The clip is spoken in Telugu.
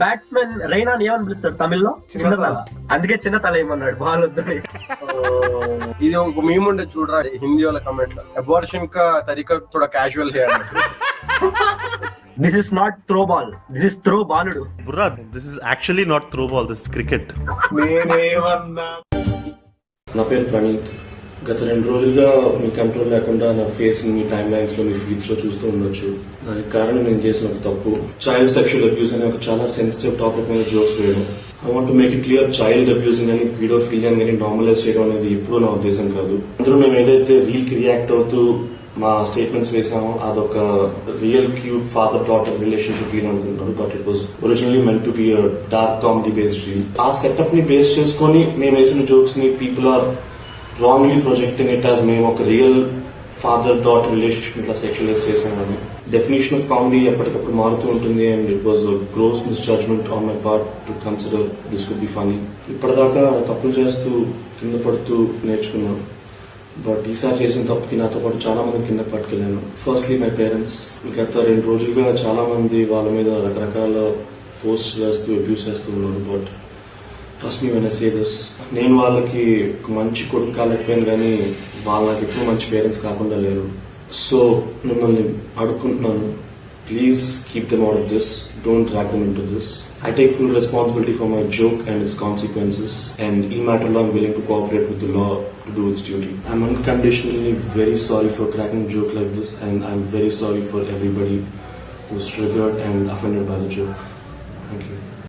బ్యాట్స్మెన్ రైనా ఏమని పిలుస్తారు తమిళ్లో? చిన్న తల. అందుకే చిన్న తల ఏమన్నాడు బాల్ వద్దని. ఇది ఒక మీమ్ ఉండే చూడరా హిందీ వాళ్ళ కమెంట్ లో, అబార్షన్ కా తరీకా थोड़ा క్యాజువల్ है. This is not throw ball, this is throw బాలుడు. బుర్రా, this is actually not throw ball, this is cricket. నా పేరు ప్రణీత్. గత 2 రోజులుగా మీ కంట్రోల్ లేకుండా నా ఫేస్ మీ టైమ్ లైన్స్ లో, మీ ఫీడ్స్ లో చూస్తూ ఉండొచ్చు. దానికి కారణం నేను చేసిన ఒక తప్పు, చైల్డ్ సెక్షువల్ అబ్యూస్ అనే ఒక చాలా సెన్సిటివ్ టాపిక్ మీద జోక్స్ వేయడం. I want make it clear, child abusing అని, పీడోఫిలియా అని నార్మలైజ్ చేయడం అనేది ఎప్పుడూ నా ఉద్దేశం కాదు. అందరూ మేము ఏదైతే రీల్ కి రియాక్ట్ అవుతూ మా స్టేట్మెంట్స్ వేసామో అదొక real cute father daughter relationship అనుకుంటున్నారు. But it was originally meant to be dark comedy based reel. ఆ సెటప్ ని బేస్ చేసుకుని మేము వేసిన జోక్స్ ని people are wrongly projecting it as మేము ఒక రియల్ ఫాదర్ డాటర్ రిలేషన్షిప్ ఇట్లా సెక్షువలైజ్ చేసామని. డెఫినేషన్ ఆఫ్ కామెడీ ఎప్పటికప్పుడు మారుతూ ఉంటుంది. And it was gross misjudgement on my part to consider this could be funny. ఇప్పటిదాకా తప్పులు చేస్తూ కింద పడుతూ నేర్చుకున్నాను. బట్ ఈసారి చేసిన తప్పుకి నాతో పాటు చాలా మంది కింద పట్టుకెళ్ళాను. Firstly my parents. గత 2 రోజులుగా చాలా మంది వాళ్ళ మీద రకరకాల పోస్ట్ చేస్తూ అబ్యూస్ చేస్తూ ఉన్నారు. But trust me when I say this, నేను వాళ్ళకి మంచి కొడుకు కాలేకపోయాను, కానీ వాళ్ళకి ఎప్పుడు మంచి పేరెంట్స్ కాకుండా లేరు. సో మిమ్మల్ని అడుక్కుంటున్నాను, please keep them out of this, don't drag them into this. I take full responsibility for my joke and its consequences, and in matter law I'm willing to cooperate with the law to do its duty. I'm unconditionally very sorry for cracking a joke like this, and I'm very sorry for everybody who's triggered and offended by the joke. Thank you.